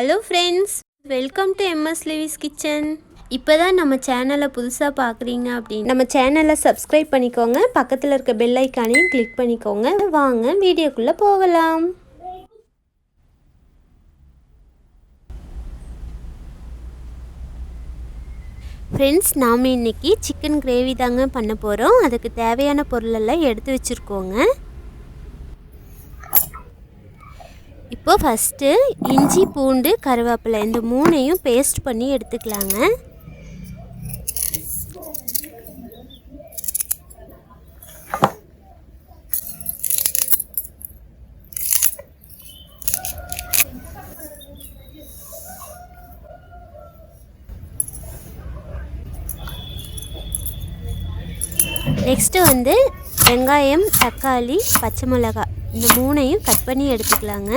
Hello friends, welcome to Levi's kitchen. இப்போ தான் நம்ம சேனலை புதுசாக பார்க்குறீங்க அப்படின்னு நம்ம சேனலை சப்ஸ்கிரைப் பண்ணிக்கோங்க. பக்கத்தில் இருக்க பெல் ஐக்கானையும் கிளிக் பண்ணிக்கோங்க. வாங்க வீடியோக்குள்ளே போகலாம். ஃப்ரெண்ட்ஸ், நாம் இன்றைக்கி சிக்கன் கிரேவி தாங்க பண்ண போகிறோம். அதுக்கு தேவையான பொருளெல்லாம் எடுத்து வச்சுருக்கோங்க. இப்போ ஃபஸ்ட்டு இஞ்சி, பூண்டு, கருவேப்பிலை இந்த மூணையும் பேஸ்ட் பண்ணி எடுத்துக்கலாங்க. நெக்ஸ்ட்டு வெங்காயம், தக்காளி, பச்சை மிளகாய் இந்த மூணையும் கட் பண்ணி எடுத்துக்கலாங்க.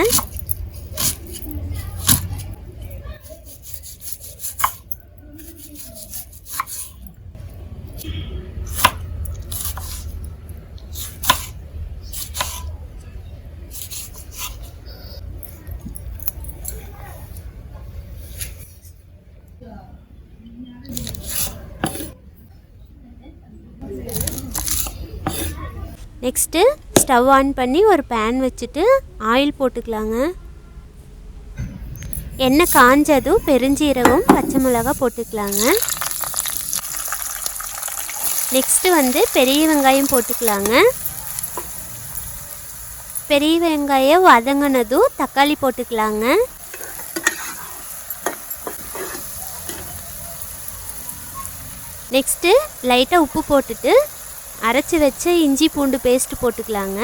நெக்ஸ்ட்டு ஸ்டவ் ஆன் பண்ணி ஒரு பேன் வச்சுட்டு ஆயில் போட்டுக்கலாங்க. எண்ணெய் காஞ்சதும் பெருஞ்சீரகம், பச்சை மிளகாய் போட்டுக்கலாங்க. நெக்ஸ்ட்டு பெரிய வெங்காயம் போட்டுக்கலாங்க. பெரிய வெங்காயம் வதங்கினதும் தக்காளி போட்டுக்கலாங்க. நெக்ஸ்ட்டு லைட்டாக உப்பு போட்டுட்டு அரைச்சி வச்ச இஞ்சி பூண்டு பேஸ்ட்டு போட்டுக்கலாங்க.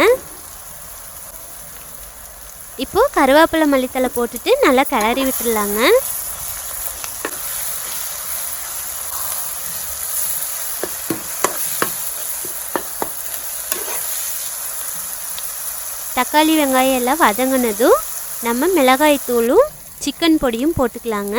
இப்போது கருவேப்பிலை, மல்லித்தலை போட்டுட்டு நல்லா கிளறி விட்டுடலாங்க. தக்காளி, வெங்காயம் எல்லாம் வதங்கினதும் நம்ம மிளகாய் தூளும் சிக்கன் பொடியும் போட்டுக்கலாங்க.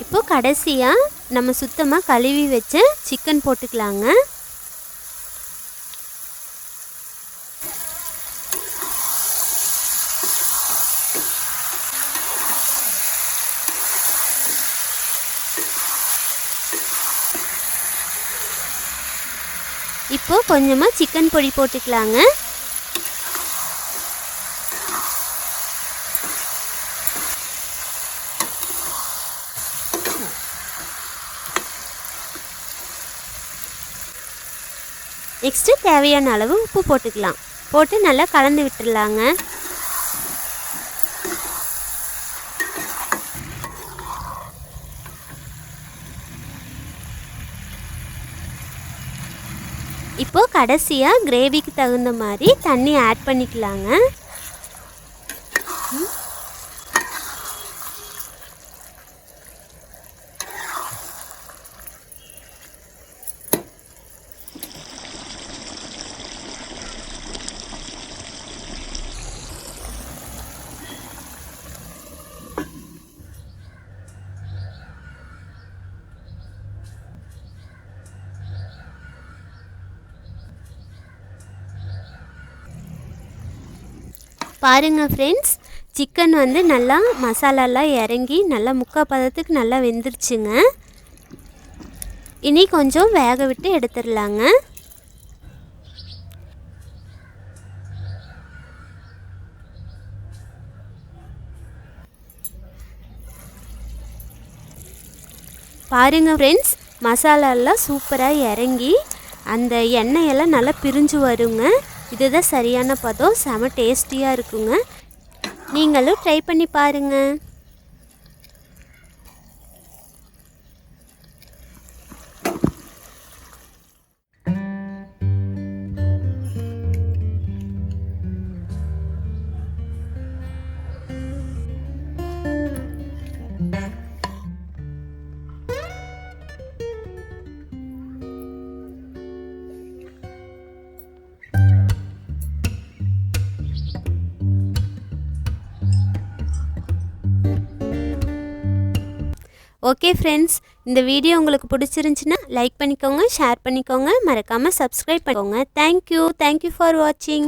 இப்போ கடைசியாக நம்ம சுத்தமாக கழுவி வச்ச சிக்கன் போட்டுக்கலாங்க. இப்போ கொஞ்சமாக சிக்கன் பொடி போட்டுக்கலாங்க. நெக்ஸ்ட்டு தேவையான அளவு உப்பு போட்டுக்கலாம். போட்டு நல்லா கலந்து விட்டுடலாங்க. இப்போது கடைசியாக கிரேவிக்கு தகுந்த மாதிரி தண்ணி ஆட் பண்ணிக்கலாங்க. பாருங்கள் ஃப்ரெண்ட்ஸ், சிக்கன் நல்லா மசாலாலாம் இறங்கி நல்லா முக்கால் பதத்துக்கு நல்லா வெந்துருச்சுங்க. இனி கொஞ்சம் வேக விட்டு எடுத்துடலாங்க. பாருங்கள் ஃப்ரெண்ட்ஸ், மசாலாலாம் சூப்பராக இறங்கி அந்த எண்ணெயெல்லாம் நல்லா பிரிஞ்சு வருங்க. இதுதான் சரியான பதம். செம டேஸ்டியாக இருக்குங்க. நீங்களும் ட்ரை பண்ணி பாருங்கள். ஓகே ஃப்ரெண்ட்ஸ், இந்த வீடியோ உங்களுக்கு பிடிச்சிருந்துச்சுன்னா லைக் பண்ணிக்கோங்க, ஷேர் பண்ணிக்கோங்க, மறக்காமல் சப்ஸ்கிரைப் பண்ணிக்கோங்க. தேங்க்யூ ஃபார் வாட்சிங்.